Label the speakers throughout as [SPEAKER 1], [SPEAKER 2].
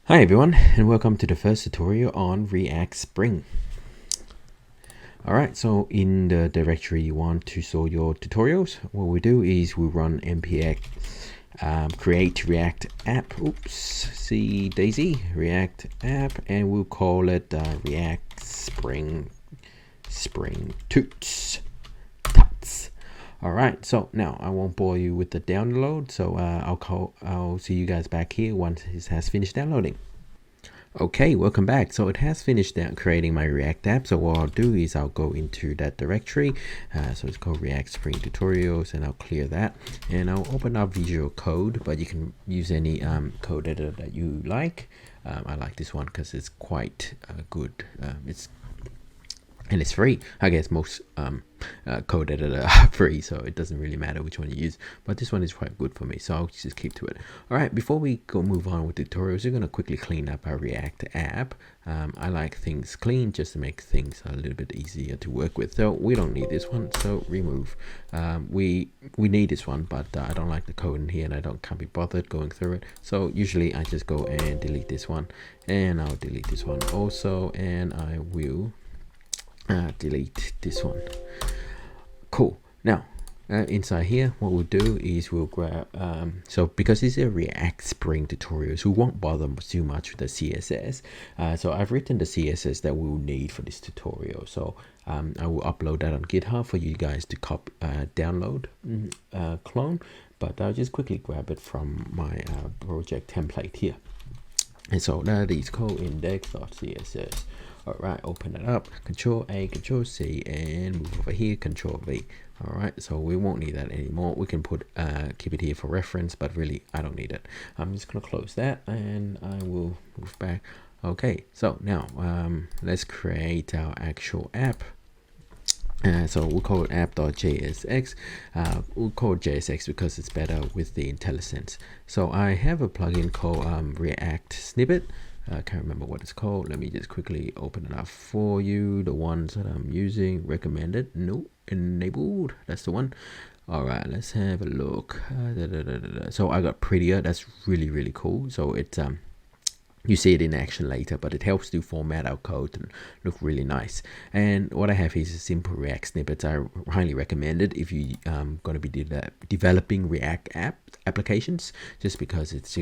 [SPEAKER 1] Hi everyone, and welcome to the first tutorial on React Spring. Alright, so in the directory you want to store your tutorials, what we do is we run npx create react app, see daisy, react app, and we'll call it react spring toots. Alright, so now I won't bore you with the download, so I'll see you guys back here once it has finished downloading. Okay, welcome back. So it has finished creating my React app. So what I'll do is I'll go into that directory. So it's called React Spring Tutorials, and I'll clear that. And I'll open up Visual Code, but you can use any code editor that you like. I like this one because it's quite good. And it's free. I guess most code editor are free, so it doesn't really matter which one you use, but this one is quite good for me, so I'll just keep to it. All right, before we move on with tutorials, we're going to quickly clean up our React app. I like things clean just to make things a little bit easier to work with. So we don't need this one, so remove. We need this one, but I don't like the code in here, and I can't be bothered going through it. So usually I just go and delete this one, and I'll delete this one also, and I will delete this one. Cool. Now inside here, what we'll do is we'll grab so because this is a React Spring tutorial, so we won't bother too much with the CSS. So I've written the CSS that we will need for this tutorial, so I will upload that on GitHub for you guys to download, clone, but I'll just quickly grab it from my project template here. And so that is code index.css. All right, open it up, Control A, Control C, and move over here, Control V. All right, so we won't need that anymore. We can put keep it here for reference, but really I don't need it. I'm just gonna close that, and I will move back. Okay, so now let's create our actual app. So we'll call it app.jsx. We'll call it JSX because it's better with the IntelliSense. So I have a plugin called React Snippet. I can't remember what it's called. Let me just quickly open it up for you. The ones that I'm using, recommended, no, enabled, that's the one. All right, let's have a look. So I got Prettier. That's really cool. So it's you see it in action later, but it helps to format our code and look really nice. And what I have here is a simple React snippets. I highly recommend it if you going to be developing React applications, just because it's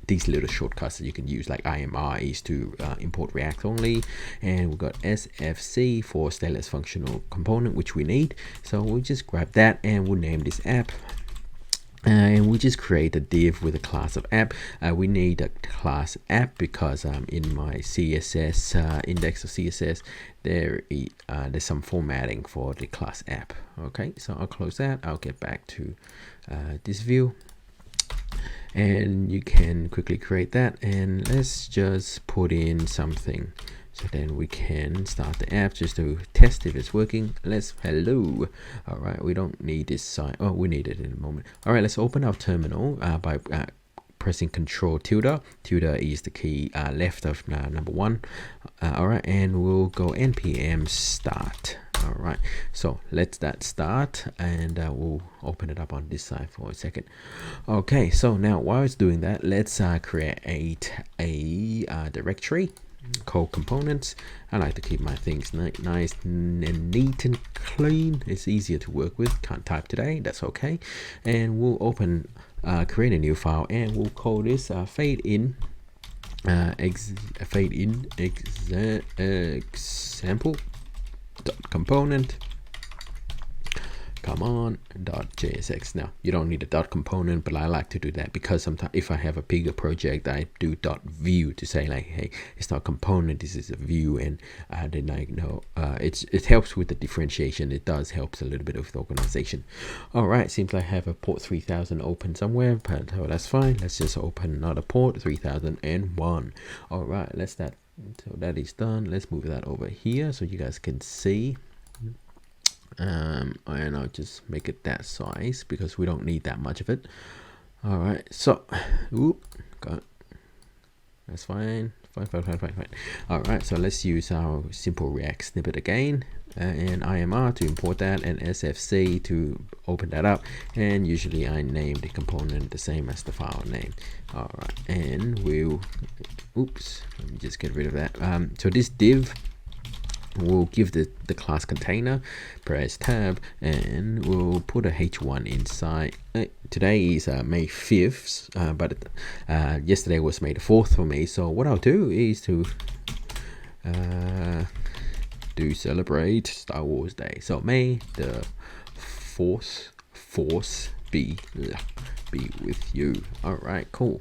[SPEAKER 1] these little shortcuts that you can use, like IMR is to import React only, and we've got SFC for stateless functional component, which we need. So we'll just grab that and we'll name this app. And we just create a div with a class of app. We need a class app because in my CSS index of CSS there's some formatting for the class app. Okay, so I'll close that. I'll get back to this view, and you can quickly create that, and let's just put in something. So then we can start the app just to test if it's working. Hello. All right, we don't need this sign. Oh, we need it in a moment. All right, let's open our terminal by pressing Control tilde. Tilde is the key left of number 1. All right, and we'll go npm start. All right, so let's that start, and we'll open it up on this side for a second. Okay, so now while it's doing that, let's create a directory called components. I like to keep my things nice and neat and clean. It's easier to work with. Can't type today, that's okay. And we'll create a new file, and we'll call this fade in example component. Come on, .jsx. Now you don't need a dot component, but I like to do that because sometimes if I have a bigger project, I do .view to say like, hey, it's not component, this is a view, and then I know it helps with the differentiation. It does helps a little bit with the organization. All right, seems like I have a port 3000 open somewhere, but that's fine. Let's just open another port 3001. All right, so that is done. Let's move that over here so you guys can see. And I'll just make it that size because we don't need that much of it. All right, so That's fine. Fine. All right, so let's use our simple React snippet again, and IMR to import that, and SFC to open that up. And usually I name the component the same as the file name. All right, and we'll, oops, let me just get rid of that. So this div, we'll give the class container, press tab, and we'll put a h1 inside. Today is May 5th, but yesterday was May the 4th for me. So what I'll do is to do celebrate Star Wars Day. So May the 4th force be with you. All right, cool.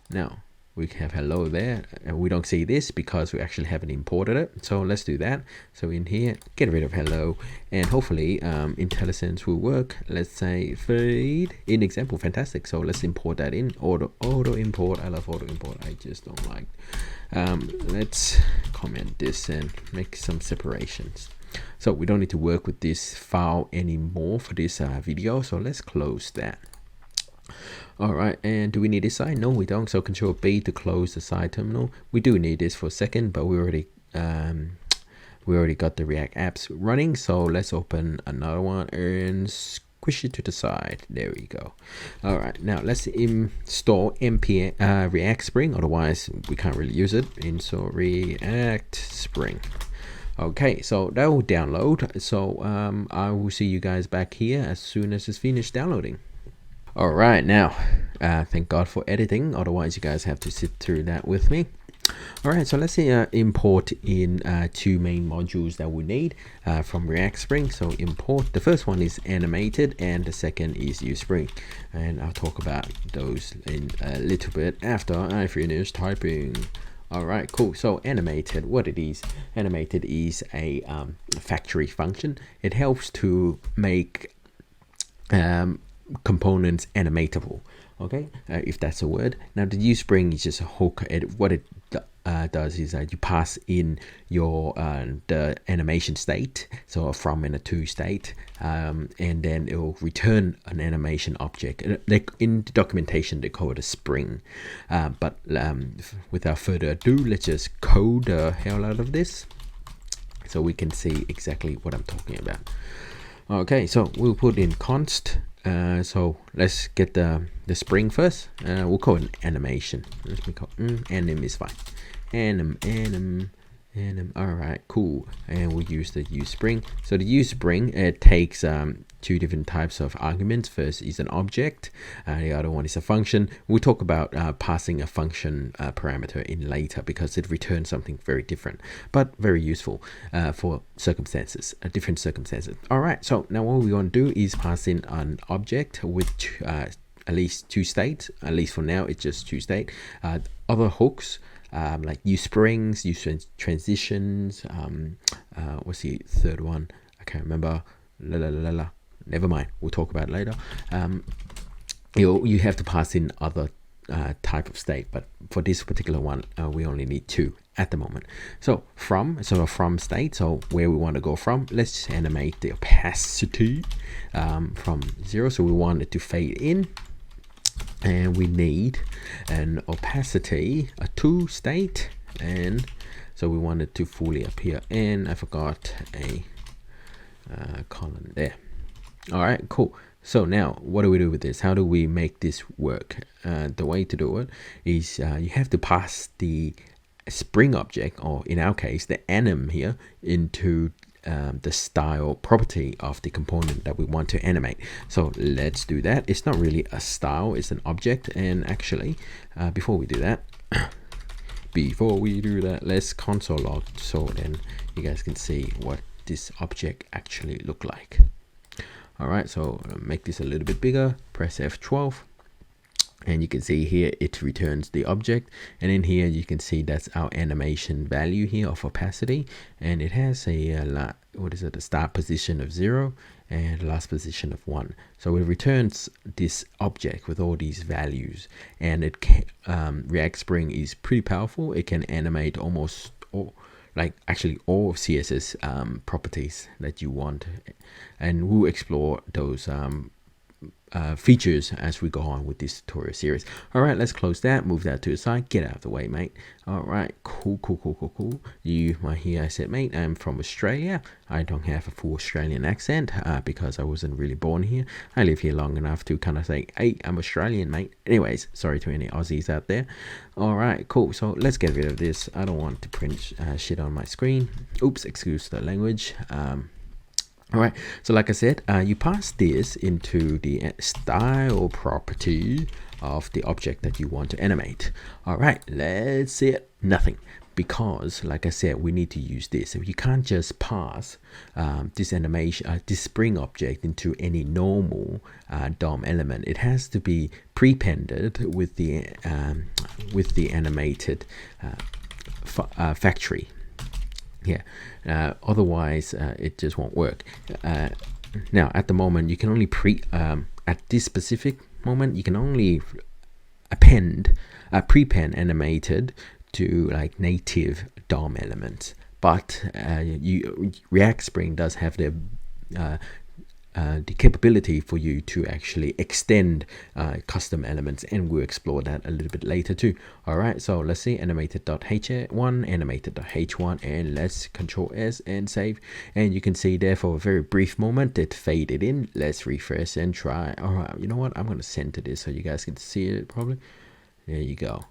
[SPEAKER 1] Now we have hello there, and we don't see this because we actually haven't imported it. So let's do that. So in here, get rid of hello, and hopefully IntelliSense will work. Let's say fade in example. Fantastic. So let's import that in. Auto import. I love auto import. I just don't like. Let's comment this and make some separations. So we don't need to work with this file anymore for this video. So let's close that. All right, and do we need this side? No, we don't. So Control B to close the side terminal. We do need this for a second, but we already got the React apps running. So let's open another one and squish it to the side. There we go. All right, now let's install npm React Spring. Otherwise, we can't really use it. Install React Spring. Okay, so that will download. So I will see you guys back here as soon as it's finished downloading. All right, now thank God for editing, otherwise you guys have to sit through that with me. All right, so let's say import in two main modules that we need from React Spring. So import, the first one is animated and the second is useSpring, and I'll talk about those in a little bit after I finish typing. All right, cool. So animated, what it is, animated is a factory function. It helps to make components animatable, okay, if that's a word. Now the useSpring is just a hook. What it does is you pass in your the animation state, so a from and a to state, and then it will return an animation object. In the documentation they call it a spring, but without further ado, let's just code the hell out of this so we can see exactly what I'm talking about. Okay, so we'll put in const. So let's get the spring first. We'll call it animation. Let me call anim is fine. Anim. All right, cool. And we'll use the useSpring. So the useSpring, it takes two different types of arguments. First is an object, the other one is a function. We'll talk about passing a function parameter in later because it returns something very different, but very useful for circumstances, different circumstances. All right, so now what we want to do is pass in an object with at least two states. At least for now, it's just two state. Other hooks, like useSprings, use transitions. What's the third one? I can't remember. Never mind, we'll talk about it later. You have to pass in other type of state, but for this particular one, we only need two at the moment. So from state, so where we want to go from, let's animate the opacity from 0. So we want it to fade in, and we need an opacity, a to state, and so we want it to fully appear. And I forgot a column there. All right, cool. So now what do we do with this? How do we make this work? The way to do it is you have to pass the spring object, or in our case the anim here, into the style property of the component that we want to animate. So let's do that. It's not really a style, it's an object. And actually before we do that, let's console log so then you guys can see what this object actually look like. All right, so make this a little bit bigger, press F12, and you can see here it returns the object, and in here you can see that's our animation value here of opacity, and it has a what is it, a start position of 0 and last position of 1. So it returns this object with all these values, and it can, React Spring is pretty powerful. It can animate almost all, like actually all of CSS properties that you want, and we'll explore those features as we go on with this tutorial series. All right, let's close that, move that to the side, get out of the way, mate. All right, cool. You might hear I said, mate, I'm from Australia. I don't have a full Australian accent because I wasn't really born here. I live here long enough to kind of say, hey, I'm Australian, mate. Anyways, sorry to any Aussies out there. All right, cool. So let's get rid of this. I don't want to print shit on my screen. Oops, excuse the language. All right, so like I said, you pass this into the style property of the object that you want to animate. All right, let's see it. Nothing, because like I said, we need to use this. You can't just pass this animation, this spring object into any normal DOM element. It has to be prepended with the animated factory. Yeah, otherwise it just won't work. Now at the moment you can only at this specific moment you can only prepend animated to like native DOM elements, but React Spring does have the capability for you to actually extend custom elements, and we'll explore that a little bit later too. All right, so let's see animated.h1, animated.h1, and let's Control S and save. And you can see there for a very brief moment it faded in. Let's refresh and try. All right, you know what, I'm going to center this so you guys can see it probably. There you go.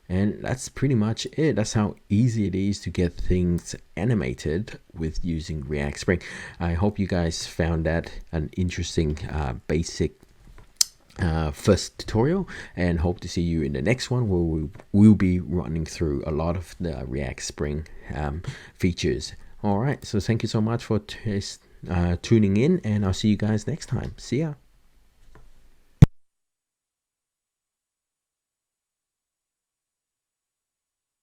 [SPEAKER 1] And that's pretty much it. That's how easy it is to get things animated with using React Spring. I hope you guys found that an interesting basic first tutorial, and hope to see you in the next one where we'll be running through a lot of the React Spring features. All right, so thank you so much for tuning in, and I'll see you guys next time. See ya.